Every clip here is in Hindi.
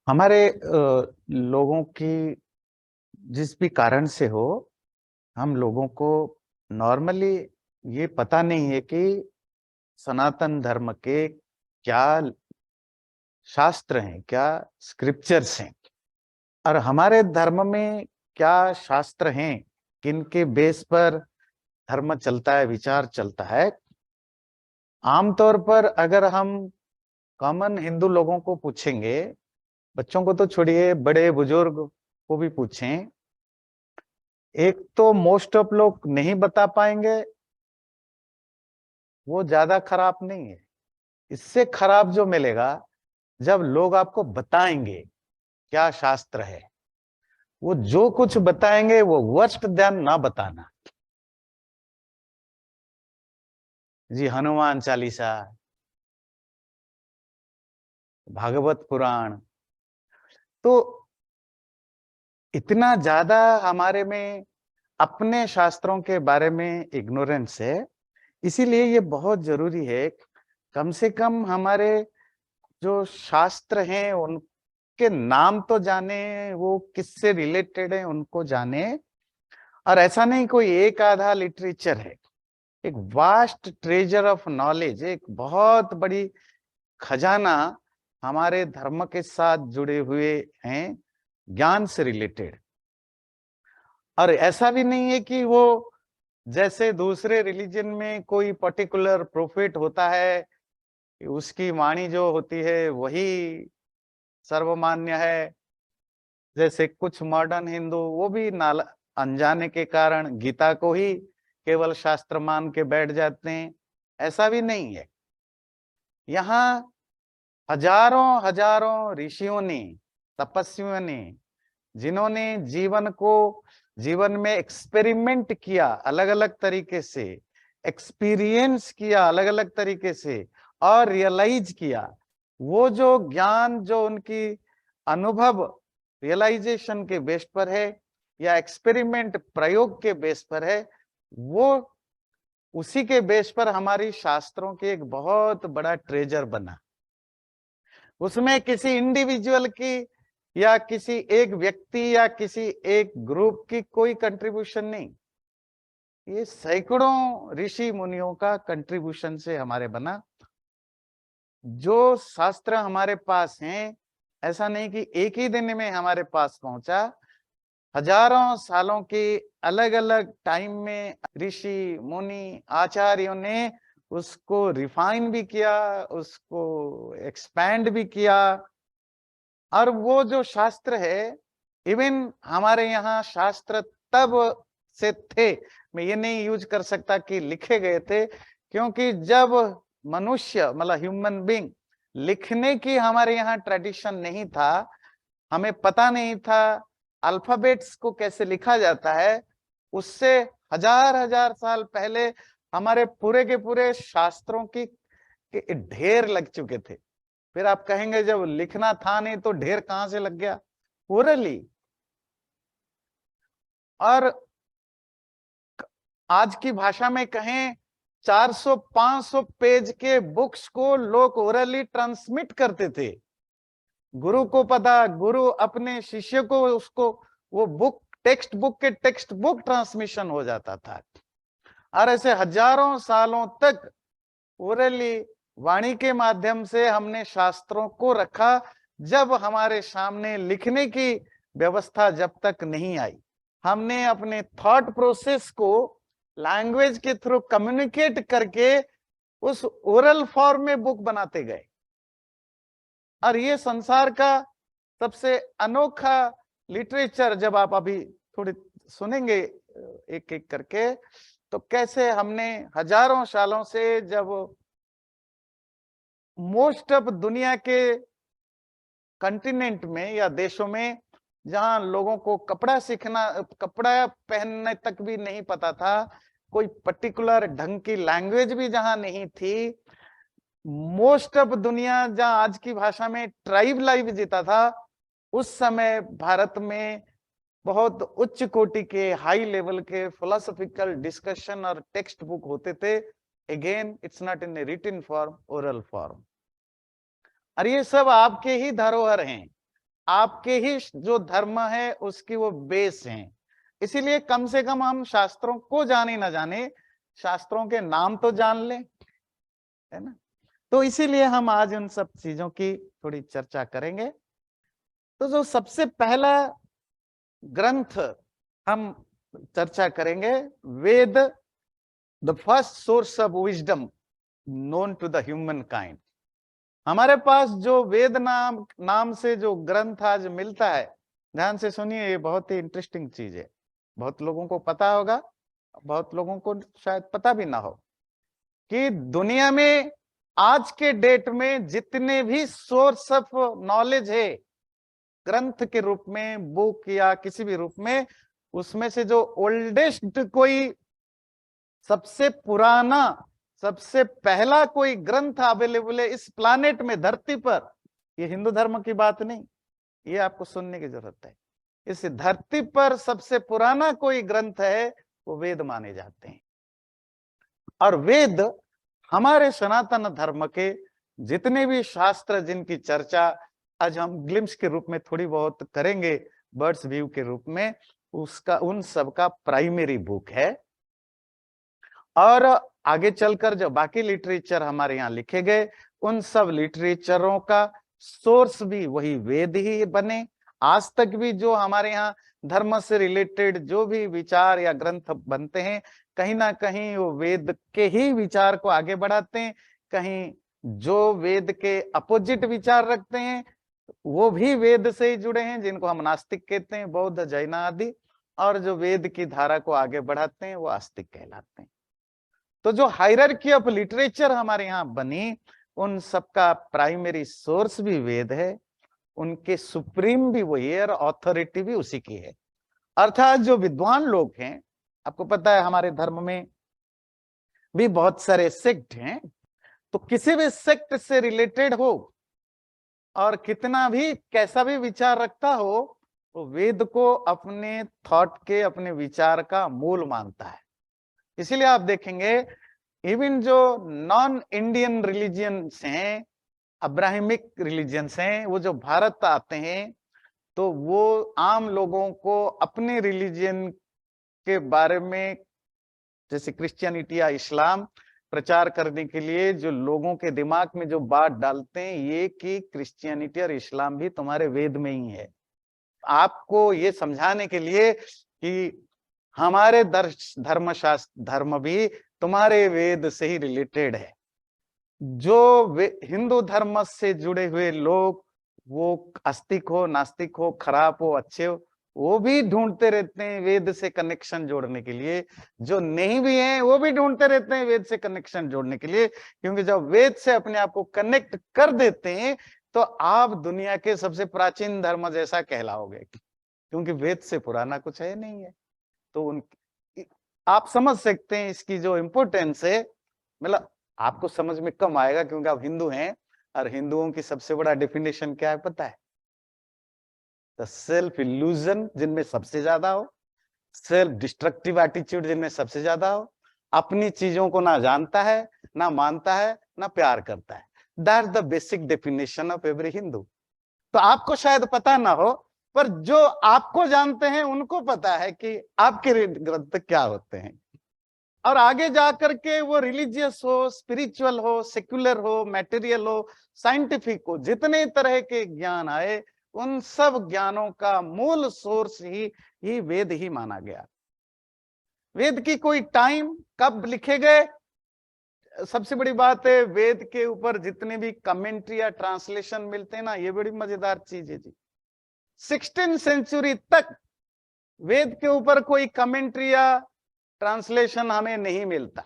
हमारे लोगों की जिस भी कारण से हो, हम लोगों को नॉर्मली ये पता नहीं है कि सनातन धर्म के क्या शास्त्र हैं, क्या स्क्रिप्चर्स हैं और हमारे धर्म में क्या शास्त्र हैं, किनके बेस पर धर्म चलता है, विचार चलता है। आमतौर पर अगर हम कॉमन हिंदू लोगों को पूछेंगे, बच्चों को तो छोड़िए, बड़े बुजुर्ग को भी पूछें, एक तो मोस्ट ऑफ लोग नहीं बता पाएंगे। वो ज्यादा खराब नहीं है। इससे खराब जो मिलेगा जब लोग आपको बताएंगे क्या शास्त्र है। वो जो कुछ बताएंगे वो वर्स्ट ध्यान ना बताना। जी, हनुमान चालीसा, भागवत पुराण, तो इतना ज्यादा हमारे में अपने शास्त्रों के बारे में इग्नोरेंस है। इसीलिए ये बहुत जरूरी है, कम से कम हमारे जो शास्त्र हैं उनके नाम तो जाने, वो किससे रिलेटेड है उनको जाने। और ऐसा नहीं कोई एक आधा लिटरेचर है, एक वास्ट ट्रेजर ऑफ नॉलेज, एक बहुत बड़ी खजाना हमारे धर्म के साथ जुड़े हुए हैं, ज्ञान से रिलेटेड। और ऐसा भी नहीं है कि वो जैसे दूसरे रिलीजन में कोई पर्टिकुलर प्रोफेट होता है, उसकी वाणी जो होती है वही सर्वमान्य है। जैसे कुछ मॉडर्न हिंदू वो भी अनजाने के कारण गीता को ही केवल शास्त्र मान के बैठ जाते हैं। ऐसा भी नहीं है। यहाँ हजारों हजारों ऋषियों ने, तपस्वियों ने, जिन्होंने जीवन में एक्सपेरिमेंट किया, अलग अलग तरीके से एक्सपीरियंस किया, अलग अलग तरीके से, और रियलाइज किया, वो जो ज्ञान, जो उनकी अनुभव रियलाइजेशन के बेस पर है या एक्सपेरिमेंट प्रयोग के बेस पर है, वो उसी के बेस पर हमारी शास्त्रों के एक बहुत बड़ा ट्रेजर बना। उसमें किसी इंडिविजुअल की या किसी एक व्यक्ति या किसी एक ग्रुप की कोई कंट्रीब्यूशन नहीं, ये सैकड़ों ऋषि मुनियों का कंट्रीब्यूशन से हमारे बना। जो शास्त्र हमारे पास हैं, ऐसा नहीं कि एक ही दिन में हमारे पास पहुंचा, हजारों सालों के अलग अलग टाइम में ऋषि मुनि आचार्यों ने उसको रिफाइन भी किया, उसको एक्सपैंड भी किया। और वो जो शास्त्र है, इवन हमारे यहाँ शास्त्र तब से थे, मैं ये नहीं यूज कर सकता कि लिखे गए थे, क्योंकि जब मनुष्य मतलब ह्यूमन बीइंग, लिखने की हमारे यहाँ ट्रेडिशन नहीं था, हमें पता नहीं था अल्फाबेट्स को कैसे लिखा जाता है। उससे हजार हजार साल पहले हमारे पूरे के पूरे शास्त्रों की के ढेर लग चुके थे। फिर आप कहेंगे जब लिखना था नहीं तो ढेर कहां से लग गया? ओरली। और आज की भाषा में कहें, 400-500 पेज के बुक्स को लोग ओरली ट्रांसमिट करते थे। गुरु को पता, गुरु अपने शिष्य को उसको वो बुक, टेक्स्ट बुक के टेक्स्ट बुक ट्रांसमिशन हो जाता था। और ऐसे हजारों सालों तक ओरली वाणी के माध्यम से हमने शास्त्रों को रखा, जब हमारे सामने लिखने की व्यवस्था जब तक नहीं आई। हमने अपने थॉट प्रोसेस को लैंग्वेज के थ्रू कम्युनिकेट करके उस ओरल फॉर्म में बुक बनाते गए। और ये संसार का सबसे अनोखा लिटरेचर, जब आप अभी थोड़ी सुनेंगे एक एक करके, तो कैसे हमने हजारों सालों से, जब मोस्ट ऑफ दुनिया के कंटिनेंट में या देशों में जहां लोगों को कपड़ा सीखना, कपड़ा पहनने तक भी नहीं पता था, कोई पर्टिकुलर ढंग की लैंग्वेज भी जहां नहीं थी, मोस्ट ऑफ दुनिया जहां आज की भाषा में ट्राइब लाइफ जीता था, उस समय भारत में बहुत उच्च कोटि के, हाई लेवल के फिलोसॉफिकल डिस्कशन और टेक्स्ट बुक होते थे। Again it's not in a written form, oral form. और ये सब आपके ही धरोहर हैं। आपके ही जो धर्म है उसकी वो बेस हैं। इसीलिए कम से कम हम शास्त्रों को जाने ना जाने, शास्त्रों के नाम तो जान लें, है ना। तो इसीलिए हम आज उन सब चीजों की थोड़ी चर्चा करेंगे। तो जो सबसे पहला ग्रंथ हम चर्चा करेंगे, Veda, the first source of wisdom known to the human kind. हमारे पास जो वेद नाम से जो ग्रंथ आज मिलता है, ध्यान से सुनिए, ये बहुत ही इंटरेस्टिंग चीज है। बहुत लोगों को पता होगा, बहुत लोगों को शायद पता भी ना हो कि दुनिया में आज के डेट में जितने भी सोर्स ऑफ नॉलेज है ग्रंथ के रूप में, बुक या किसी भी रूप में, उसमें से जो ओल्डेस्ट कोई सबसे पुराना, सबसे पहला कोई ग्रंथ अवेलेबल है इस प्लानेट में, धरती पर, ये हिंदू धर्म की बात नहीं, ये आपको सुनने की जरूरत है। इस धरती पर सबसे पुराना कोई ग्रंथ है वो वेद माने जाते हैं। और वेद हमारे सनातन धर्म के जितने भी शास्त्र जिनकी चर्चा आज हम ग्लिम्स के रूप में थोड़ी बहुत करेंगे, बर्ड्स व्यू के रूप में, उसका उन सब का प्राइमरी बुक है। और आगे चलकर जो बाकी लिटरेचर हमारे यहाँ लिखे गए, उन सब लिटरेचरों का सोर्स भी वही वेद ही बने। आज तक भी जो हमारे यहाँ धर्म से रिलेटेड जो भी विचार या ग्रंथ बनते हैं, कहीं ना कहीं वो वेद के ही विचार को आगे बढ़ाते हैं। कहीं जो वेद के अपोजिट विचार रखते हैं वो भी वेद से ही जुड़े हैं, जिनको हम नास्तिक कहते हैं, बौद्ध, जैन आदि। और जो वेद की धारा को आगे बढ़ाते हैं वो आस्तिक कहलाते हैं। तो जो हायरार्की ऑफ लिटरेचर हमारे यहाँ बनी, उन सबका प्राइमरी सोर्स भी वेद है, उनके सुप्रीम भी वही है और अथॉरिटी भी उसी की है। अर्थात जो विद्वान लोग हैं, आपको पता है हमारे धर्म में भी बहुत सारे सेक्ट हैं, तो किसी भी सेक्ट से रिलेटेड हो और कितना भी कैसा भी विचार रखता हो, तो वेद को अपने थॉट के, अपने विचार का मूल मानता है। इसीलिए आप देखेंगे इवन जो नॉन इंडियन रिलीजियंस हैं, अब्राहमिक रिलीजियंस हैं, वो जो भारत आते हैं तो वो आम लोगों को अपने रिलीजियन के बारे में, जैसे क्रिश्चियनिटी या इस्लाम, प्रचार करने के लिए जो लोगों के दिमाग में जो बात डालते हैं ये कि क्रिश्चियनिटी और इस्लाम भी तुम्हारे वेद में ही है, आपको ये समझाने के लिए कि हमारे धर्म भी तुम्हारे वेद से ही रिलेटेड है। जो हिंदू धर्म से जुड़े हुए लोग, वो आस्तिक हो, नास्तिक हो, खराब हो, अच्छे हो, वो भी ढूंढते रहते हैं वेद से कनेक्शन जोड़ने के लिए। जो नहीं भी हैं वो भी ढूंढते रहते हैं वेद से कनेक्शन जोड़ने के लिए, क्योंकि जब वेद से अपने आप को कनेक्ट कर देते हैं तो आप दुनिया के सबसे प्राचीन धर्म जैसा कहलाओगे, क्योंकि वेद से पुराना कुछ है नहीं है। तो आप समझ सकते हैं इसकी जो इम्पोर्टेंस है। मतलब आपको समझ में कम आएगा क्योंकि आप हिंदू हैं, और हिंदुओं की सबसे बड़ा डेफिनेशन क्या है पता है? द सेल्फ इल्यूजन जिनमें सबसे ज्यादा हो, सेल्फ डिस्ट्रक्टिव एटीट्यूड जिनमें सबसे ज्यादा हो, अपनी चीजों को ना जानता है, ना मानता है, ना प्यार करता है। That's the basic definition of every Hindu. तो आपको शायद पता ना हो, पर जो आपको जानते हैं उनको पता है कि आपके ग्रंथ क्या होते हैं। और आगे जाकर के वो रिलीजियस हो, स्पिरिचुअल हो, सेक्युलर हो, मैटेरियल हो, साइंटिफिक हो, जितने तरह के ज्ञान आए, उन सब ज्ञानों का मूल सोर्स ही वेद ही माना गया। वेद की कोई टाइम कब लिखे गए, सबसे बड़ी बात है, वेद के ऊपर जितने भी कमेंट्री या ट्रांसलेशन मिलते हैं ना, ये बड़ी मजेदार चीज है जी। 16वीं सेंचुरी तक वेद के ऊपर कोई कमेंट्री या ट्रांसलेशन हमें नहीं मिलता।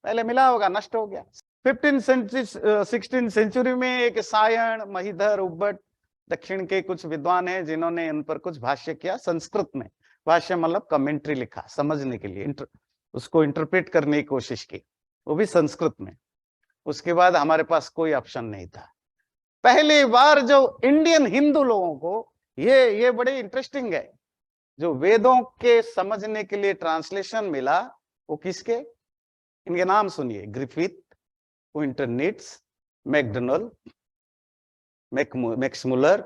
पहले मिला होगा, नष्ट हो गया। 16वीं सेंचुरी में एक सायण, महिधर, उब्बट, दक्षिण के कुछ विद्वान हैं जिन्होंने इन पर कुछ भाष्य किया संस्कृत में। भाष्य मतलब कमेंट्री लिखा, समझने के लिए, उसको इंटरप्रेट करने की कोशिश की, वो भी संस्कृत में। उसके बाद हमारे पास कोई ऑप्शन नहीं था। पहली बार जो इंडियन हिंदू लोगों को, ये बड़े इंटरेस्टिंग है, जो वेदों के समझने के लिए ट्रांसलेशन मिला, वो किसके? इनके नाम सुनिए, ग्रिफिथ, विंटरनिट्स, मैकडोनल, मैक्स मुलर,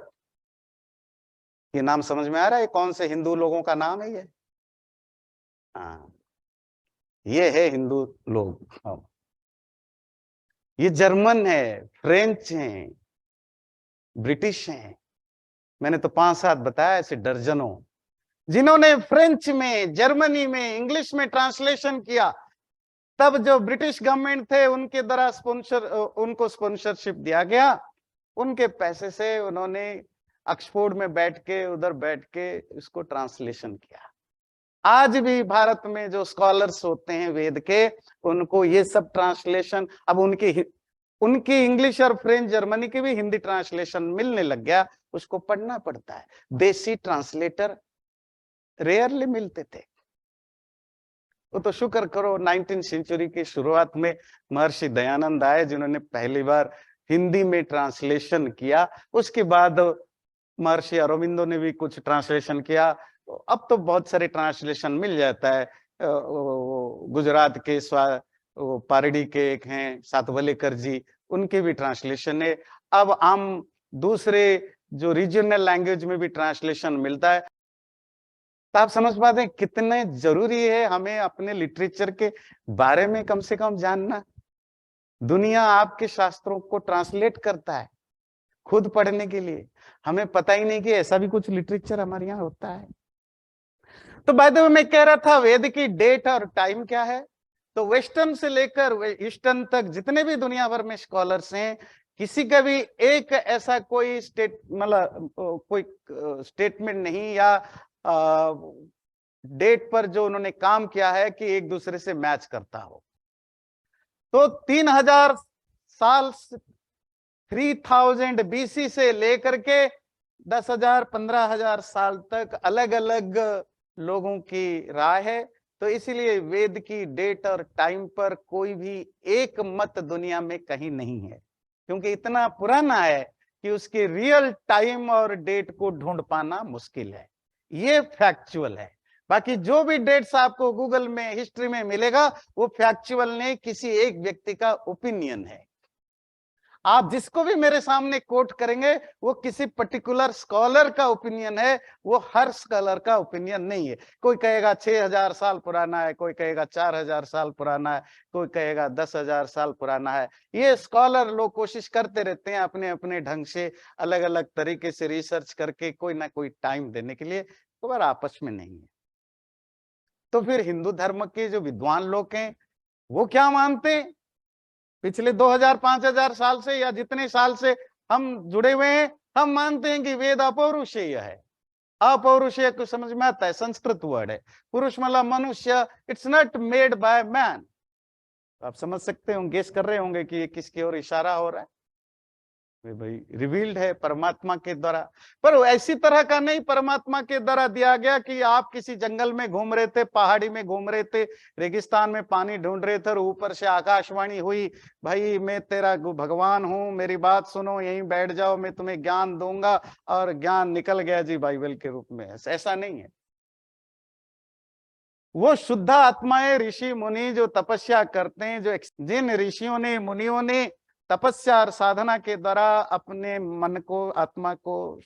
ये नाम समझ में आ रहा है? कौन से हिंदू लोगों का नाम है ये? हाँ, ये है हिंदू लोग। हाँ। ये जर्मन है, फ्रेंच हैं, ब्रिटिश हैं। मैंने तो 5-7 बताया, ऐसे दर्जनों, जिन्होंने फ्रेंच में, जर्मनी में, इंग्लिश में ट्रांसलेशन किया। तब जो ब्रिटिश गवर्नमेंट थे उनके द्वारा उनको स्पॉन्सरशिप दिया गया। उनके पैसे से उन्होंने ऑक्सफोर्ड में बैठ के, उधर बैठ के इसको ट्रांसलेशन किया। आज भी भारत में जो स्कॉलर्स होते हैं वेद के, उनको ये सब ट्रांसलेशन, अब उनकी इंग्लिश और फ्रेंच, जर्मनी की भी हिंदी ट्रांसलेशन मिलने लग गया, उसको पढ़ना पड़ता है। देसी ट्रांसलेटर रेयरली मिलते थे। वो तो शुक्र करो 19वीं सेंचुरी की शुरुआत में महर्षि दयानंद आए, जिन्होंने पहली बार हिंदी में ट्रांसलेशन किया। उसके बाद महर्षि अरविंदो ने भी कुछ ट्रांसलेशन किया। अब तो बहुत सारे ट्रांसलेशन मिल जाता है। गुजरात के पारडी के एक हैं सातवलेकर जी, उनके भी ट्रांसलेशन है। अब आम दूसरे जो रीजनल लैंग्वेज में भी ट्रांसलेशन मिलता है। तो आप समझ पाते हैं कितने जरूरी है हमें अपने लिटरेचर के बारे में कम से कम जानना। दुनिया आपके शास्त्रों को ट्रांसलेट करता है खुद पढ़ने के लिए, हमें पता ही नहीं कि ऐसा भी कुछ लिटरेचर हमारे यहाँ होता है। तो बाय द वे मैं कह रहा था वेद की डेट और टाइम क्या है। तो वेस्टर्न से लेकर ईस्टर्न तक जितने भी दुनिया भर में स्कॉलर्स हैं, किसी का भी एक ऐसा कोई कोई स्टेटमेंट नहीं या डेट पर जो उन्होंने काम किया है कि एक दूसरे से मैच करता हो। तो 3000 साल, 3000 BC से लेकर के 10,000 15,000 साल तक अलग अलग लोगों की राय है। तो इसीलिए वेद की डेट और टाइम पर कोई भी एक मत दुनिया में कहीं नहीं है, क्योंकि इतना पुराना है कि उसके रियल टाइम और डेट को ढूंढ पाना मुश्किल है। ये फैक्चुअल है। बाकी जो भी डेट्स आपको गूगल में, हिस्ट्री में मिलेगा, वो फैक्चुअल नहीं, किसी एक व्यक्ति का ओपिनियन है। आप जिसको भी मेरे सामने कोट करेंगे वो किसी पर्टिकुलर स्कॉलर का ओपिनियन है, वो हर स्कॉलर का ओपिनियन नहीं है। कोई कहेगा 6000 साल पुराना है, कोई कहेगा 4000 साल पुराना है, कोई कहेगा 10,000 साल पुराना है। ये स्कॉलर लोग कोशिश करते रहते हैं अपने अपने ढंग से, अलग अलग तरीके से रिसर्च करके कोई ना कोई टाइम देने के लिए, तो बार आपस में नहीं है। तो फिर हिंदू धर्म के जो विद्वान लोग हैं वो क्या मानते हैं? पिछले 2000-5000 साल से या जितने साल से हम जुड़े हुए हैं, हम मानते हैं कि वेद अपौरुषेय है। अपौरुषेय को समझ में आता है, संस्कृत वर्ड है। पुरुष मतलब मनुष्य, it's not made by man. आप समझ सकते होंगे, गेस कर रहे होंगे कि ये किसकी ओर इशारा हो रहा है। भाई रिवील्ड है परमात्मा के द्वारा, पर ऐसी तरह का नहीं परमात्मा के द्वारा दिया गया कि आप किसी जंगल में घूम रहे थे, पहाड़ी में घूम रहे थे, रेगिस्तान में पानी ढूंढ रहे थे और ऊपर से आकाशवाणी हुई, भाई मैं तेरा भगवान हूं, मेरी बात सुनो, यहीं बैठ जाओ, मैं तुम्हें ज्ञान दूंगा, और ज्ञान निकल गया जी बाइबल के रूप में। ऐसा नहीं है। वो शुद्ध आत्माएं, ऋषि मुनि जो तपस्या करते हैं, जो जिन ऋषियों ने, मुनियों ने तपस्या और साधना के द्वारा अपने मन को, आत्मा को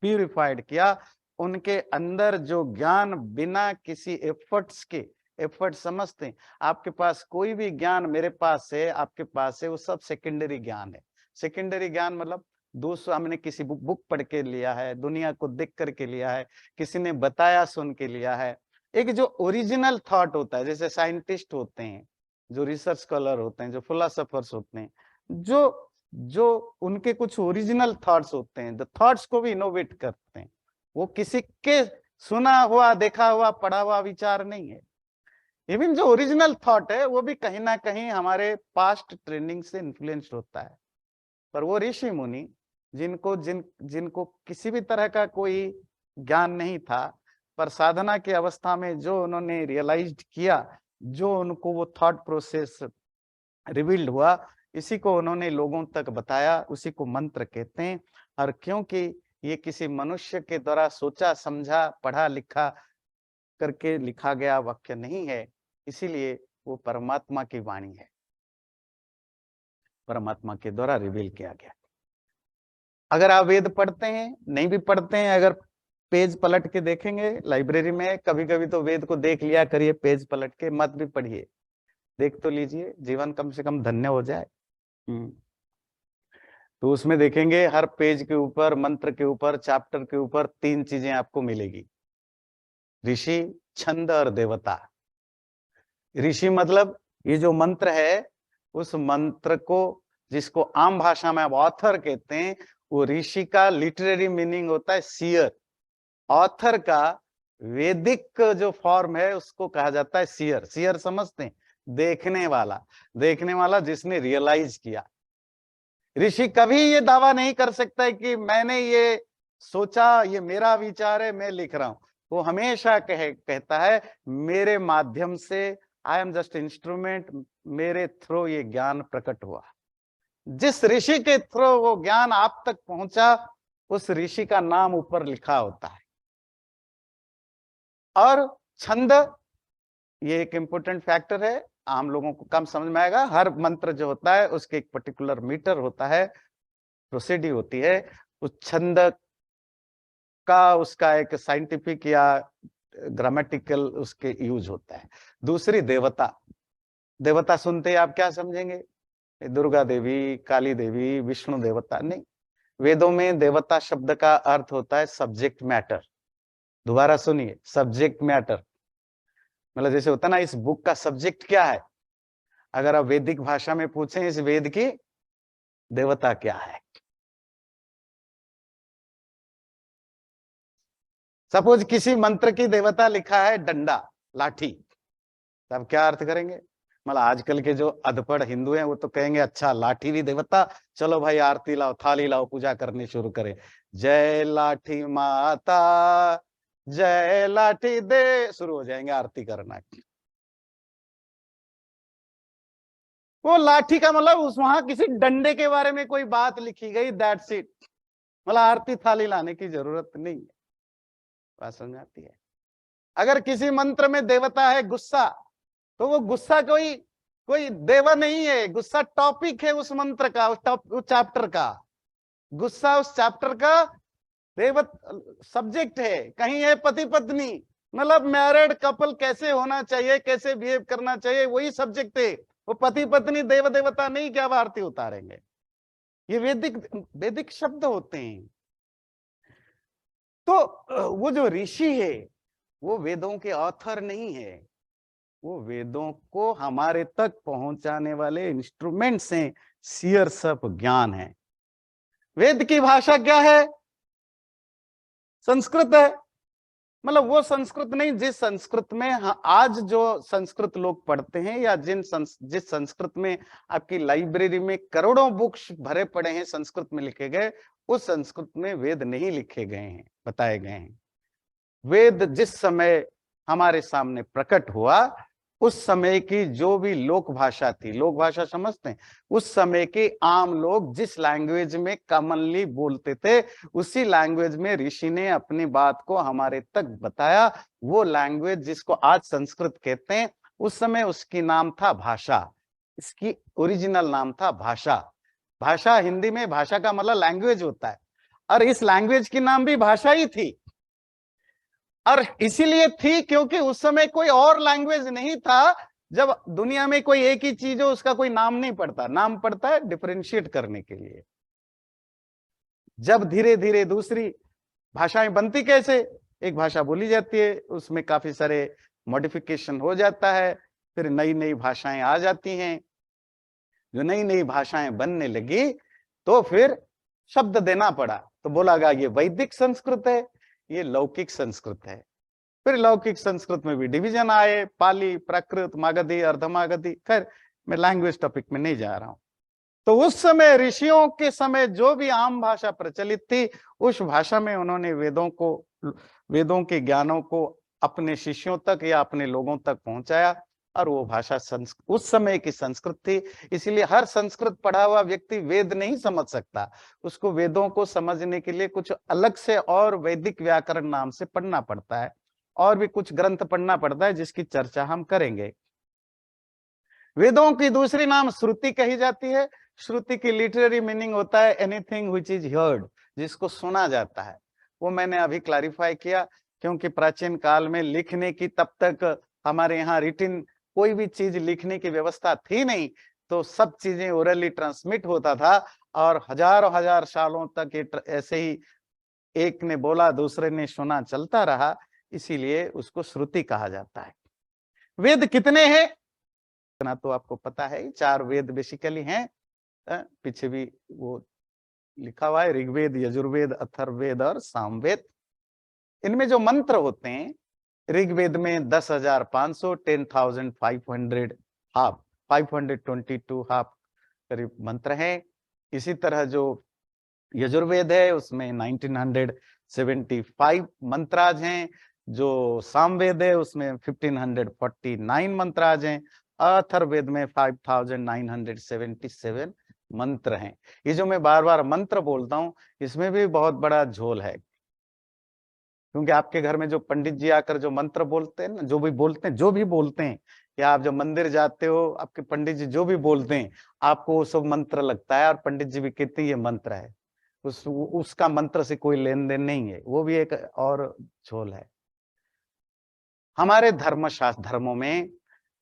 प्यूरिफाइड किया, उनके अंदर जो ज्ञान बिना किसी एफर्ट्स के, एफर्ट समझते हैं, आपके पास कोई भी ज्ञान मेरे पास है, आपके पास है, वो सब सेकेंडरी ज्ञान है। सेकेंडरी ज्ञान मतलब दूसरा हमने किसी बुक पढ़ के लिया है, दुनिया को देख करके लिया है, किसी ने बताया सुन के लिया है। एक जो ओरिजिनल थॉट होता है, जैसे साइंटिस्ट होते हैं, जो रिसर्च स्कॉलर होते हैं, जो फिलोसोफर्स होते हैं, जो जो उनके कुछ ओरिजिनल थॉट्स होते हैं, द थॉट्स को भी इनोवेट करते हैं। वो किसी के सुना हुआ, देखा हुआ, पढ़ा हुआ विचार नहीं है। इवन जो ओरिजिनल थॉट है वो भी कहीं ना कहीं हमारे पास्ट ट्रेनिंग से इन्फ्लुएंस्ड होता है। पर वो ऋषि मुनि जिनको किसी भी तरह का कोई ज्ञान नहीं था, पर साधना की अवस्था में जो उन्होंने रियलाइज्ड किया, जो उनको वो थॉट प्रोसेस रिवील्ड हुआ, इसी को उन्होंने लोगों तक बताया, उसी को मंत्र कहते हैं। और क्योंकि ये किसी मनुष्य के द्वारा सोचा समझा पढ़ा लिखा करके लिखा गया वाक्य नहीं है, इसीलिए वो परमात्मा की वाणी है, परमात्मा के द्वारा रिवील किया गया। अगर आप वेद पढ़ते हैं, नहीं भी पढ़ते हैं, अगर पेज पलट के देखेंगे लाइब्रेरी में, कभी कभी तो वेद को देख लिया करिए पेज पलट के, मत भी पढ़िए, देख तो लीजिए, जीवन कम से कम धन्य हो जाए। तो उसमें देखेंगे हर पेज के ऊपर, मंत्र के ऊपर, चैप्टर के ऊपर 3 चीजें आपको मिलेगी, ऋषि, छंद और देवता। ऋषि मतलब ये जो मंत्र है, उस मंत्र को, जिसको आम भाषा में आप ऑथर कहते हैं, वो ऋषि का लिटरेरी मीनिंग होता है सीयर। ऑथर का वैदिक जो फॉर्म है उसको कहा जाता है सीयर। सीयर समझते हैं? देखने वाला, देखने वाला जिसने रियलाइज किया। ऋषि कभी ये दावा नहीं कर सकता है कि मैंने ये सोचा, ये मेरा विचार है, मैं लिख रहा हूं। वो हमेशा कहता है मेरे माध्यम से, आई एम जस्ट इंस्ट्रूमेंट, मेरे थ्रू ये ज्ञान प्रकट हुआ। जिस ऋषि के थ्रू वो ज्ञान आप तक पहुंचा, उस ऋषि का नाम ऊपर लिखा होता है। और छंद, ये एक इंपॉर्टेंट फैक्टर है, आम लोगों को कम समझ में आएगा। हर मंत्र जो होता है उसके एक पर्टिकुलर मीटर होता है, प्रोसीडी होती है। उस छंद का, उसका एक साइंटिफिक या ग्रामेटिकल उसके यूज होता है। दूसरी देवता। देवता सुनते ही आप क्या समझेंगे? दुर्गा देवी, काली देवी, विष्णु देवता? नहीं, वेदों में देवता शब्द का अर्थ होता है सब्जेक्ट मैटर। दोबारा सुनिए, सब्जेक्ट मैटर मतलब जैसे होता है ना, इस बुक का सब्जेक्ट क्या है, अगर आप वैदिक भाषा में पूछें इस वेद की देवता क्या है। सपोज किसी मंत्र की देवता लिखा है डंडा, लाठी, तब क्या अर्थ करेंगे? मतलब आजकल के जो अधपढ़ हिंदू हैं वो तो कहेंगे अच्छा लाठी भी देवता, चलो भाई आरती लाओ, थाली लाओ, पूजा करनी शुरू करें, जय लाठी माता, जय लाठी दे, शुरू हो जाएंगे आरती करना। वो लाठी का मतलब उस वहां किसी डंडे के बारे में कोई बात लिखी गई, दैट्स इट। मतलब आरती थाली लाने की जरूरत नहीं है। बात समझ आती है? अगर किसी मंत्र में देवता है गुस्सा, तो वो गुस्सा कोई कोई देवा नहीं है, गुस्सा टॉपिक है उस मंत्र का, उस चैप्टर का। गुस्सा उस चैप्टर का देवत सब्जेक्ट है। कहीं है पति पत्नी, मतलब मैरिड कपल कैसे होना चाहिए, कैसे बिहेव करना चाहिए, वही सब्जेक्ट है। वो पति पत्नी देव देवता नहीं, क्या आरती उतारेंगे? ये वैदिक वैदिक शब्द होते हैं। तो वो जो ऋषि है वो वेदों के ऑथर नहीं है, वो वेदों को हमारे तक पहुंचाने वाले इंस्ट्रूमेंट्स हैं, सीयर्स ऑफ ज्ञान है। वेद की भाषा क्या है? संस्कृत है। मतलब वो संस्कृत नहीं जिस संस्कृत में आज जो संस्कृत लोग पढ़ते हैं, या जिस संस्कृत में आपकी लाइब्रेरी में करोड़ों बुक्स भरे पड़े हैं संस्कृत में लिखे गए, उस संस्कृत में वेद नहीं लिखे गए हैं, बताए गए हैं। वेद जिस समय हमारे सामने प्रकट हुआ, उस समय की जो भी लोक भाषा थी, लोक भाषा समझते हैं, उस समय के आम लोग जिस लैंग्वेज में कॉमनली बोलते थे, उसी लैंग्वेज में ऋषि ने अपनी बात को हमारे तक बताया। वो लैंग्वेज जिसको आज संस्कृत कहते हैं, उस समय उसकी नाम था भाषा। इसकी ओरिजिनल नाम था भाषा। भाषा हिंदी में भाषा का मतलब लैंग्वेज होता है, और इस लैंग्वेज की नाम भी भाषा ही थी। और इसीलिए थी क्योंकि उस समय कोई और लैंग्वेज नहीं था। जब दुनिया में कोई एक ही चीज हो, उसका कोई नाम नहीं पड़ता, नाम पड़ता है डिफरेंशिएट करने के लिए। जब धीरे धीरे दूसरी भाषाएं बनती, कैसे एक भाषा बोली जाती है, उसमें काफी सारे मॉडिफिकेशन हो जाता है, फिर नई नई भाषाएं आ जाती हैं। जो नई नई भाषाएं बनने लगी तो फिर शब्द देना पड़ा, तो बोला गया ये वैदिक संस्कृत है, ये लौकिक संस्कृत है। फिर लौकिक संस्कृत में भी डिवीजन आए, पाली, प्राकृत, मागधी, अर्धमागधी। खैर मैं लैंग्वेज टॉपिक में नहीं जा रहा हूं। तो उस समय ऋषियों के समय जो भी आम भाषा प्रचलित थी, उस भाषा में उन्होंने वेदों के ज्ञानों को अपने शिष्यों तक या अपने लोगों तक पहुंचाया। और वो भाषा उस समय की संस्कृत थी। इसीलिए हर संस्कृत पढ़ा हुआ व्यक्ति वेद नहीं समझ सकता। उसको वेदों को समझने के लिए कुछ अलग से और वैदिक व्याकरण नाम से पढ़ना पड़ता है, और भी कुछ ग्रंथ पढ़ना पड़ता है, जिसकी चर्चा हम करेंगे। वेदों की दूसरी नाम श्रुति कही जाती है। श्रुति की लिटरेरी मीनिंग होता है एनीथिंग व्हिच इज हर्ड, जिसको सुना जाता है। वो मैंने अभी क्लैरिफाई किया, क्योंकि प्राचीन काल में लिखने की तब तक हमारे यहाँ रिटिन कोई भी चीज लिखने की व्यवस्था थी नहीं, तो सब चीजें ओरली ट्रांसमिट होता था और हजारों हजार सालों तक ये ऐसे ही एक ने बोला दूसरे ने सुना चलता रहा, इसीलिए उसको श्रुति कहा जाता है। वेद कितने हैं इतना तो आपको पता है, 4 वेद बेसिकली हैं। पीछे भी वो लिखा हुआ है, ऋग्वेद, यजुर्वेद, अथर्ववेद और सामवेद। इनमें जो मंत्र होते हैं, ऋग्वेद में 10,500 10,500 हाफ 522 हाफ करीब मंत्र हैं। इसी तरह जो यजुर्वेद है उसमें 1975 मंत्राज हैं। जो सामवेद है उसमें 1549 मंत्राज हैं। अथर्ववेद में 5977 मंत्र हैं। ये जो मैं बार बार मंत्र बोलता हूं, इसमें भी बहुत बड़ा झोल है, क्योंकि आपके घर में जो पंडित जी आकर जो मंत्र बोलते हैं ना, जो भी बोलते हैं, या आप जब मंदिर जाते हो, आपके पंडित जी जो भी बोलते हैं, आपको वो सब मंत्र लगता है, और पंडित जी भी कहते हैं ये मंत्र है। उसका मंत्र से कोई लेन देन नहीं है, वो भी एक और झोल है। हमारे धर्मों में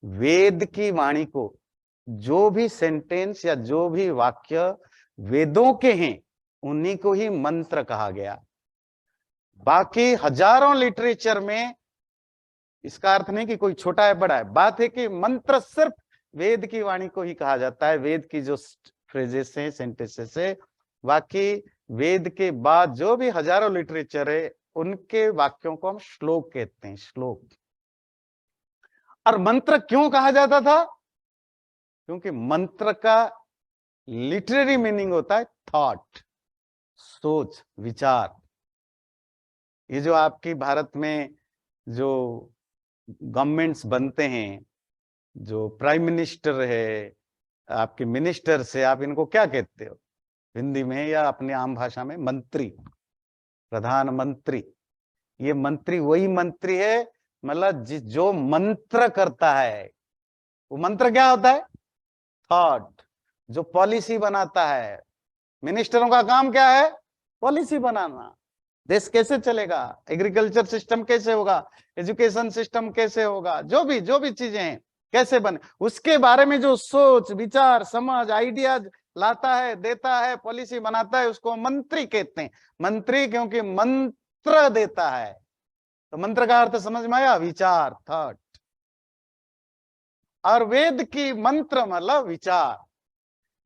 वेद की वाणी को, जो भी सेंटेंस या जो भी वाक्य वेदों के हैं, उन्हीं को ही मंत्र कहा गया। बाकी हजारों लिटरेचर में इसका अर्थ नहीं कि कोई छोटा है बड़ा है, बात है कि मंत्र सिर्फ वेद की वाणी को ही कहा जाता है, वेद की जो फ्रेजेस हैं, सेंटेंसेस है। बाकी वेद के बाद जो भी हजारों लिटरेचर है, उनके वाक्यों को हम श्लोक कहते हैं, श्लोक। और मंत्र क्यों कहा जाता था? क्योंकि मंत्र का लिटरेरी मीनिंग होता है थॉट, सोच, विचार। ये जो आपकी भारत में जो गवर्नमेंट्स बनते हैं, जो प्राइम मिनिस्टर है, आपके मिनिस्टर से, आप इनको क्या कहते हो हिंदी में या अपनी आम भाषा में? मंत्री, प्रधानमंत्री। ये मंत्री वही मंत्री है, मतलब जो मंत्र करता है। वो मंत्र क्या होता है? थॉट। जो पॉलिसी बनाता है, मिनिस्टरों का काम क्या है? पॉलिसी बनाना। देश कैसे चलेगा, एग्रीकल्चर सिस्टम कैसे होगा, एजुकेशन सिस्टम कैसे होगा, जो भी चीजें हैं कैसे बने, उसके बारे में जो सोच, विचार, समझ, आइडियाज लाता है, देता है, पॉलिसी बनाता है, उसको मंत्री कहते हैं। मंत्री क्योंकि मंत्र देता है। तो मंत्र का अर्थ समझ में आया? विचार, थॉट। और वेद की मंत्र मतलब विचार।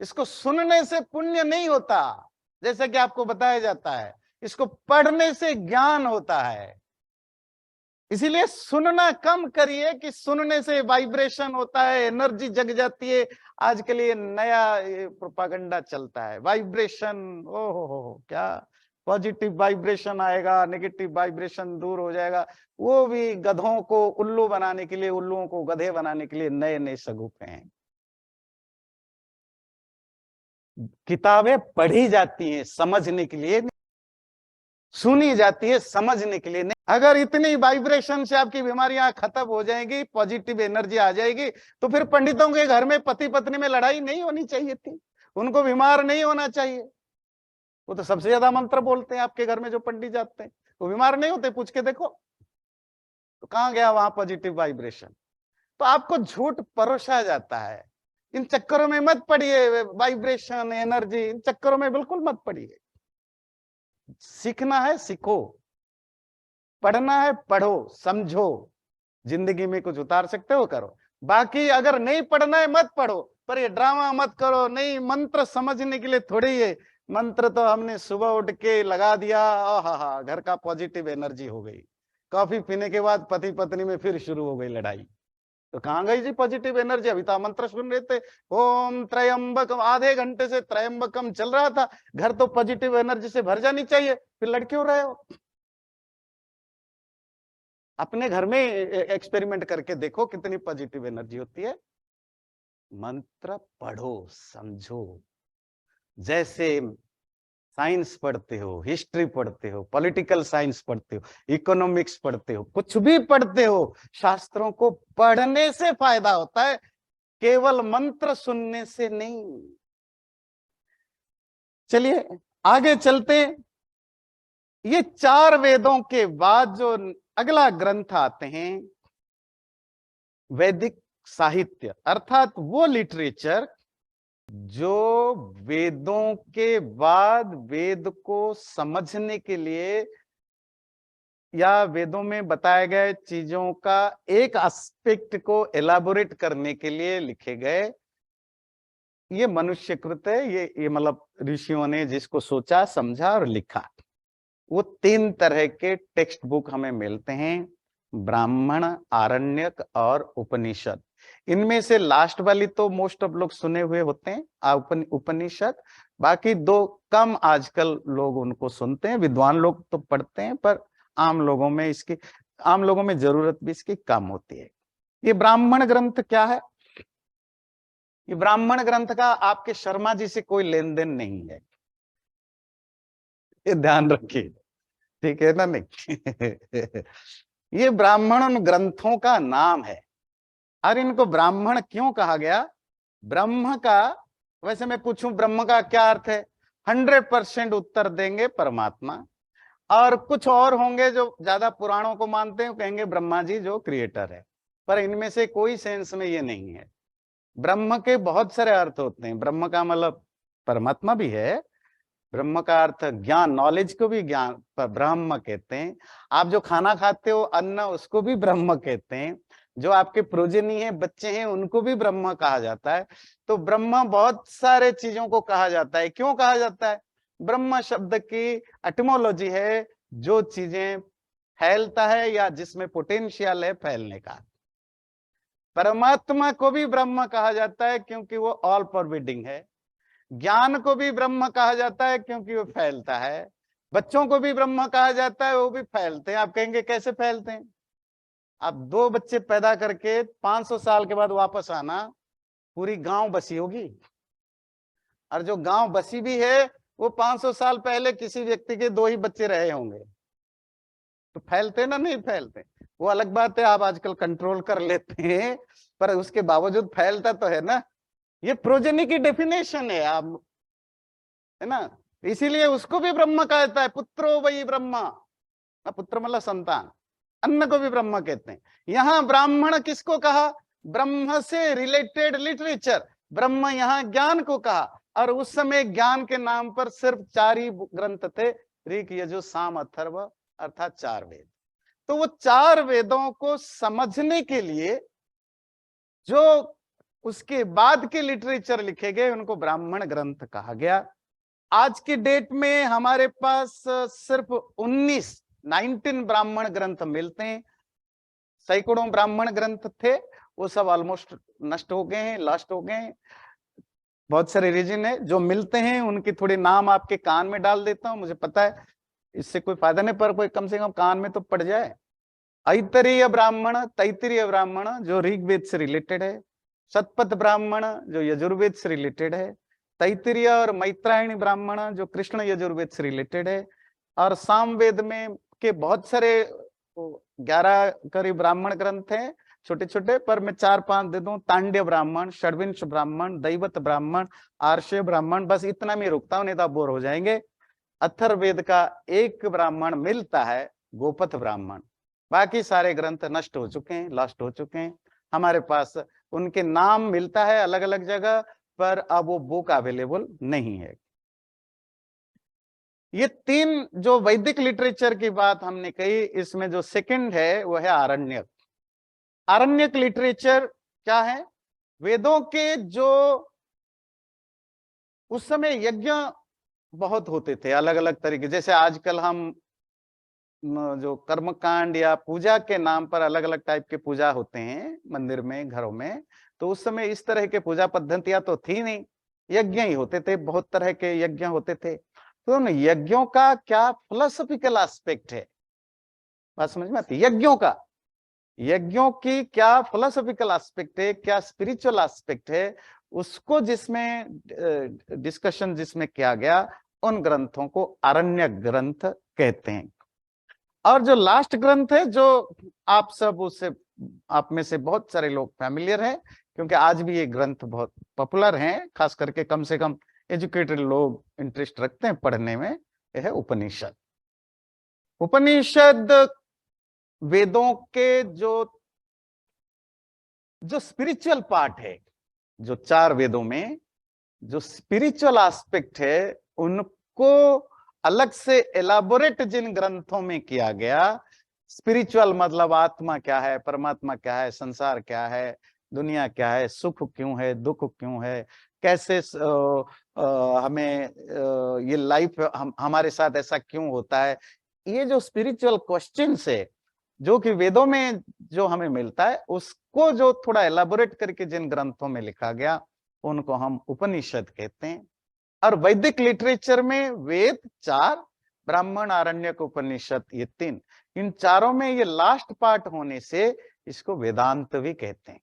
इसको सुनने से पुण्य नहीं होता, जैसा कि आपको बताया जाता है, इसको पढ़ने से ज्ञान होता है। इसीलिए सुनना कम करिए, कि सुनने से वाइब्रेशन होता है, एनर्जी जग जाती है। आज के लिए नया प्रोपागंडा चलता है, वाइब्रेशन। ओहो, क्या पॉजिटिव वाइब्रेशन आएगा, नेगेटिव वाइब्रेशन दूर हो जाएगा। वो भी गधों को उल्लू बनाने के लिए, उल्लुओं को गधे बनाने के लिए नए नए सगुफे हैं। किताबें पढ़ी जाती हैं समझने के लिए, सुनी जाती है समझने के लिए नहीं। अगर इतनी वाइब्रेशन से आपकी बीमारियां खत्म हो जाएंगी, पॉजिटिव एनर्जी आ जाएगी, तो फिर पंडितों के घर में पति पत्नी में लड़ाई नहीं होनी चाहिए थी, उनको बीमार नहीं होना चाहिए। वो तो सबसे ज्यादा मंत्र बोलते हैं आपके घर में जो पंडित जाते हैं, वो बीमार नहीं होते, पूछ के देखो। तो कहां गया वहां पॉजिटिव वाइब्रेशन? तो आपको झूठ परोसा जाता है। इन चक्करों में मत पड़िए, वाइब्रेशन, एनर्जी, इन चक्करों में बिल्कुल मत पड़िए। सीखना है सीखो, पढ़ना है पढ़ो, समझो, जिंदगी में कुछ उतार सकते हो करो। बाकी अगर नहीं पढ़ना है मत पढ़ो, पर ये ड्रामा मत करो। नहीं, मंत्र समझने के लिए थोड़ी है, मंत्र तो हमने सुबह उठ के लगा दिया, हा, घर का पॉजिटिव एनर्जी हो गई। कॉफी पीने के बाद पति पत्नी में फिर शुरू हो गई लड़ाई, तो कहां गई जी पॉजिटिव एनर्जी? अभी तो मंत्र सुन रहे थे, ओम त्रयंबकम, आधे घंटे से त्रयंबकम चल रहा था। घर तो पॉजिटिव एनर्जी से भर जानी चाहिए, फिर लड़ क्यों रहे हो? अपने घर में एक्सपेरिमेंट करके देखो कितनी पॉजिटिव एनर्जी होती है। मंत्र पढ़ो, समझो। जैसे साइंस पढ़ते हो, हिस्ट्री पढ़ते हो, पॉलिटिकल साइंस पढ़ते हो, इकोनॉमिक्स पढ़ते हो, कुछ भी पढ़ते हो, शास्त्रों को पढ़ने से फायदा होता है, केवल मंत्र सुनने से नहीं। चलिए आगे चलते हैं। ये 4 वेदों के बाद जो अगला ग्रंथ आते हैं, वैदिक साहित्य, अर्थात वो लिटरेचर जो वेदों के बाद वेद को समझने के लिए या वेदों में बताए गए चीजों का एक एस्पेक्ट को एलाबोरेट करने के लिए लिखे गए। ये मनुष्यकृत है, ये मतलब ऋषियों ने जिसको सोचा समझा और लिखा। वो 3 तरह के टेक्स्ट बुक हमें मिलते हैं, ब्राह्मण, आरण्यक और उपनिषद। इनमें से लास्ट वाली तो मोस्ट ऑफ लोग सुने हुए होते हैं, उपनिषद। बाकी 2 कम आजकल लोग उनको सुनते हैं, विद्वान लोग तो पढ़ते हैं, पर आम लोगों में जरूरत भी इसकी कम होती है। ये ब्राह्मण ग्रंथ क्या है? ये ब्राह्मण ग्रंथ का आपके शर्मा जी से कोई लेन देन नहीं है, ये ध्यान रखिए, ठीक है ना? नहीं ये ब्राह्मण ग्रंथों का नाम है। और इनको ब्राह्मण क्यों कहा गया? ब्रह्म का, वैसे मैं पूछूं ब्रह्म का क्या अर्थ है, 100% उत्तर देंगे परमात्मा। और कुछ और होंगे जो ज्यादा पुराणों को मानते हैं, कहेंगे ब्रह्मा जी जो क्रिएटर है। पर इनमें से कोई सेंस में ये नहीं है। ब्रह्म के बहुत सारे अर्थ होते हैं। ब्रह्म का मतलब परमात्मा भी है, ब्रह्म का अर्थ ज्ञान, नॉलेज को भी ज्ञान पर ब्रह्म कहते हैं। आप जो खाना खाते हो अन्न, उसको भी ब्रह्म कहते हैं। जो आपके प्रोजेनी है, बच्चे हैं, उनको भी ब्रह्म कहा जाता है। तो ब्रह्म बहुत सारे चीजों को कहा जाता है। क्यों कहा जाता है? ब्रह्म शब्द की एटिमोलॉजी है जो चीजें फैलता है या जिसमें पोटेंशियल है फैलने का। परमात्मा को भी ब्रह्म कहा जाता है क्योंकि वो ऑल परवेडिंग है। ज्ञान को भी ब्रह्म कहा जाता है क्योंकि वो फैलता है। बच्चों को भी ब्रह्म कहा जाता है, वो भी फैलते हैं। आप कहेंगे कैसे फैलते हैं? आप 2 बच्चे पैदा करके 500 साल के बाद वापस आना, पूरी गांव बसी होगी। और जो गांव बसी भी है, वो 500 साल पहले किसी व्यक्ति के 2 ही बच्चे रहे होंगे। तो फैलते ना? नहीं फैलते। वो अलग बात है, आप आजकल कंट्रोल कर लेते हैं, पर उसके बावजूद फैलता तो है ना। ये प्रोजेनी की डेफिनेशन है, आप, है ना? इसीलिए उसको भी ब्रह्म कहता है, पुत्रो वही ब्रह्मा। पुत्र मतलब संतान। अन्न को भी ब्रह्म कहते हैं। यहां ब्राह्मण किसको कहा? ब्रह्म से रिलेटेड लिटरेचर। ब्रह्म यहां ज्ञान को कहा। और उस समय ज्ञान के नाम पर सिर्फ 4 ही ग्रंथ थे, ऋक, यजुर, साम, अथर्व, अर्थात 4 वेद। तो वो 4 वेदों को समझने के लिए जो उसके बाद के लिटरेचर लिखे गए, उनको ब्राह्मण ग्रंथ कहा गया। आज की डेट में हमारे पास सिर्फ 19 ब्राह्मण ग्रंथ मिलते हैं। सैकड़ों ब्राह्मण ग्रंथ थे, वो सब ऑलमोस्ट नष्ट हो गए हैं, लॉस्ट हो गए हैं। बहुत सारे रीजन है जो मिलते हैं, उनकी थोड़ी नाम आपके कान में डाल देता हूं। मुझे पता है इससे कोई फायदा नहीं, पर कोई कम से कम कान में तो पड़ जाए। ऐतरेय ब्राह्मण, तैत्तिरीय ब्राह्मण जो ऋग्वेद से रिलेटेड है। शतपथ ब्राह्मण जो यजुर्वेद से रिलेटेड है। तैत्तिरीय और मैत्रायणी ब्राह्मण जो कृष्ण यजुर्वेद से रिलेटेड है। और सामवेद में के बहुत सारे 11 करीब ब्राह्मण ग्रंथ हैं, छोटे छोटे, पर मैं 4-5 दे दूं। तांड्य ब्राह्मण, षड्विंश ब्राह्मण, दैवत ब्राह्मण, आर्षय ब्राह्मण, बस इतना में रुकता हूं, नहीं तो आप बोर हो जाएंगे। अथर्ववेद का एक ब्राह्मण मिलता है, गोपथ ब्राह्मण। बाकी सारे ग्रंथ नष्ट हो चुके हैं, लॉस्ट हो चुके हैं। हमारे पास उनके नाम मिलता है अलग अलग जगह, पर अब वो बुक अवेलेबल नहीं है। ये 3 जो वैदिक लिटरेचर की बात हमने कही, इसमें जो सेकंड है वो है आरण्यक। आरण्यक लिटरेचर क्या है? वेदों के जो उस समय यज्ञ बहुत होते थे अलग अलग तरीके, जैसे आजकल हम जो कर्मकांड या पूजा के नाम पर अलग अलग टाइप के पूजा होते हैं मंदिर में, घरों में, तो उस समय इस तरह के पूजा पद्धतियां तो थी नहीं, यज्ञ ही होते थे, बहुत तरह के यज्ञ होते थे। तो उन यज्ञों का क्या फिलोसॉफिकल एस्पेक्ट है, बात समझ में आती? यज्ञों की क्या फिलोसॉफिकल एस्पेक्ट है, क्या स्पिरिचुअल एस्पेक्ट है, उसको जिसमें डिस्कशन जिसमें किया गया, उन ग्रंथों को आरण्यक ग्रंथ कहते हैं। और जो लास्ट ग्रंथ है, जो आप सब उससे, आप में से बहुत सारे लोग फैमिलियर हैं, क्योंकि आज भी ये ग्रंथ बहुत पॉपुलर हैं, खास करके कम से कम एजुकेटेड लोग इंटरेस्ट रखते हैं पढ़ने में, यह है उपनिषद। उपनिषद वेदों के जो स्पिरिचुअल पार्ट है, जो 4 वेदों में जो स्पिरिचुअल एस्पेक्ट है, उनको अलग से एलाबोरेट जिन ग्रंथों में किया गया। स्पिरिचुअल मतलब आत्मा क्या है, परमात्मा क्या है, संसार क्या है, दुनिया क्या है, सुख क्यों है, दुख क्यों है, कैसे हमें ये लाइफ हमारे साथ ऐसा क्यों होता है। ये जो स्पिरिचुअल क्वेश्चंस है जो कि वेदों में जो हमें मिलता है, उसको जो थोड़ा एलाबोरेट करके जिन ग्रंथों में लिखा गया, उनको हम उपनिषद कहते हैं। और वैदिक लिटरेचर में वेद 4, ब्राह्मण, आरण्यक, उपनिषद, ये 3, इन चारों में ये लास्ट पार्ट होने से इसको वेदांत भी कहते हैं।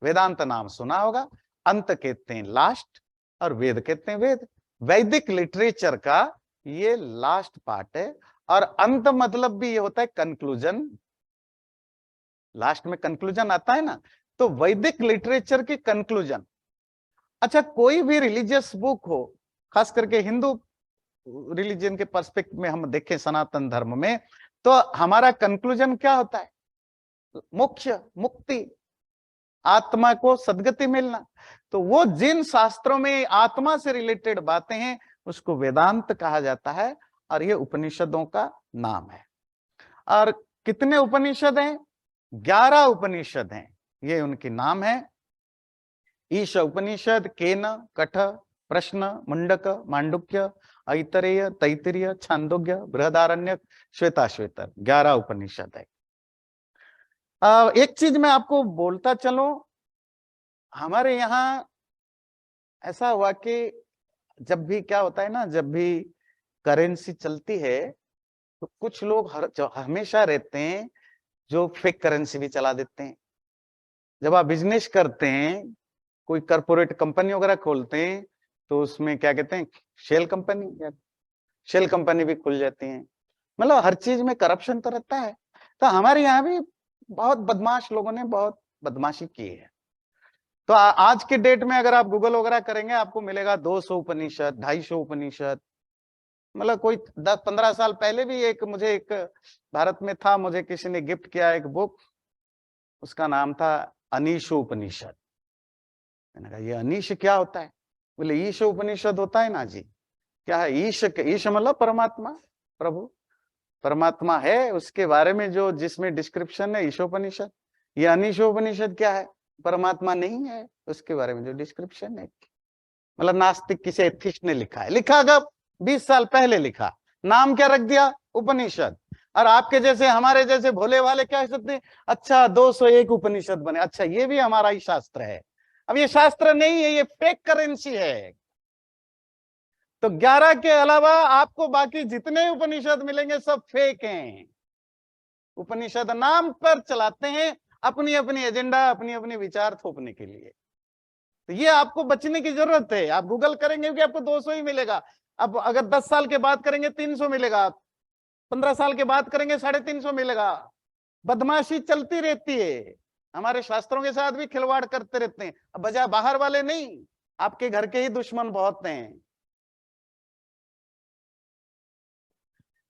वेदांत नाम सुना होगा, अंत कहते हैं लास्ट, और वेद कहते हैं वेद। वैदिक लिटरेचर का ये लास्ट पार्ट है। और अंत मतलब भी ये होता है कंक्लूजन, लास्ट में कंक्लूजन आता है ना, तो वैदिक लिटरेचर की कंक्लूजन। अच्छा, कोई भी रिलीजियस बुक हो, खास करके हिंदू रिलीजन के पर्सपेक्टिव में हम देखें सनातन धर्म में, तो हमारा कंक्लूजन क्या होता है? मोक्ष, मुक्ति, आत्मा को सद्गति मिलना। तो वो जिन शास्त्रों में आत्मा से रिलेटेड बातें हैं, उसको वेदांत कहा जाता है, और ये उपनिषदों का नाम है। और कितने उपनिषद हैं? 11 उपनिषद हैं, ये उनके नाम है। ईश उपनिषद, केन, कठ, प्रश्न, मुंडक, मांडुक्य, ऐतरेय, तैत्तिरीय, छांदोग्य, बृहदारण्यक, श्वेताश्वेतर, 11 उपनिषद है। एक चीज मैं आपको बोलता चलूं, हमारे यहाँ ऐसा हुआ कि जब भी क्या होता है ना, जब भी करेंसी चलती है, तो कुछ लोग हमेशा रहते हैं जो फेक करेंसी भी चला देते हैं। जब आप बिजनेस करते हैं, कोई कॉर्पोरेट कंपनी वगैरह खोलते हैं, तो उसमें क्या कहते हैं, शेल कंपनी, या शेल कंपनी भी खुल जाती है। मतलब हर चीज में करप्शन तो रहता है। तो हमारे यहाँ भी बहुत बदमाश लोगों ने बहुत बदमाशी की है। तो आज के डेट में अगर आप गूगल वगैरह करेंगे, आपको मिलेगा 200 उपनिषद, 250 उपनिषद। मतलब कोई 10-15 साल पहले भी मुझे एक भारत में था, मुझे किसी ने गिफ्ट किया एक बुक, उसका नाम था अनीशो उपनिषद। मैंने कहा ये अनीश क्या होता है? बोले ईश उपनिषद होता है ना जी। क्या है ईश? ईश मतलब परमात्मा, प्रभु, परमात्मा है, उसके बारे में जो जिसमें डिस्क्रिप्शन है ईशोपनिषद। ये अनीशोपनिषद क्या है? परमात्मा नहीं है, उसके बारे में जो डिस्क्रिप्शन है। मतलब नास्तिक किसी एथिस्ट ने लिखा है, लिखा कब? 20 साल पहले लिखा। नाम क्या रख दिया? उपनिषद। और आपके जैसे, हमारे जैसे भोले वाले क्या सकते हैं, अच्छा 201 उपनिषद बने, अच्छा ये भी हमारा ही शास्त्र है। अब ये शास्त्र नहीं है, ये फेक करेंसी है। तो 11 के अलावा आपको बाकी जितने उपनिषद मिलेंगे सब फेक हैं। उपनिषद नाम पर चलाते हैं अपनी अपनी एजेंडा, अपनी अपनी विचार थोपने के लिए। तो ये आपको बचने की जरूरत है। आप गूगल करेंगे कि आपको 200 ही मिलेगा। अब अगर 10 साल के बाद करेंगे 300 मिलेगा, 15 साल के बाद करेंगे 350 मिलेगा। बदमाशी चलती रहती है, हमारे शास्त्रों के साथ भी खिलवाड़ करते रहते हैं। अब बजाय बाहर वाले नहीं, आपके घर के ही दुश्मन बहुत हैं।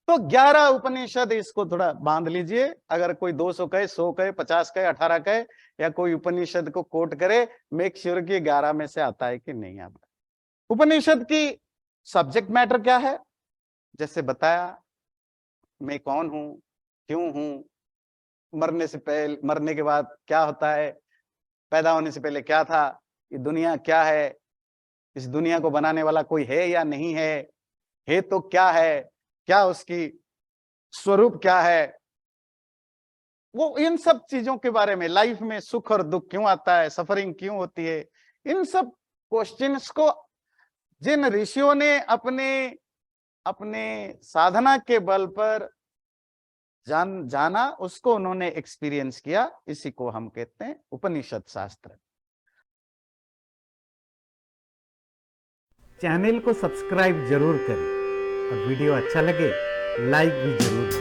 तो 11 उपनिषद, इसको थोड़ा बांध लीजिए। अगर कोई 200 कहे, 100 कहे, 50 कहे, 18 कहे, या कोई उपनिषद को कोट करे, मेक श्योर कि 11 में से आता है कि नहीं आता। उपनिषद की सब्जेक्ट मैटर क्या है? जैसे बताया, मैं कौन हूं, क्यों हूं, मरने से पहले, मरने के बाद क्या होता है, पैदा होने से पहले क्या था, ये दुनिया क्या है, इस दुनिया को बनाने वाला कोई है या नहीं है तो क्या है, क्या उसकी स्वरूप क्या है, वो इन सब चीजों के बारे में, लाइफ में सुख और दुख क्यों आता है, सफरिंग क्यों होती है, इन सब क्वेश्चंस को जिन ऋषियों ने अपने अपने साधना के बल पर जाना, उसको उन्होंने एक्सपीरियंस किया, इसी को हम कहते हैं उपनिषद शास्त्र। चैनल को सब्सक्राइब जरूर करें, और वीडियो अच्छा लगे लाइक भी जरूर करें।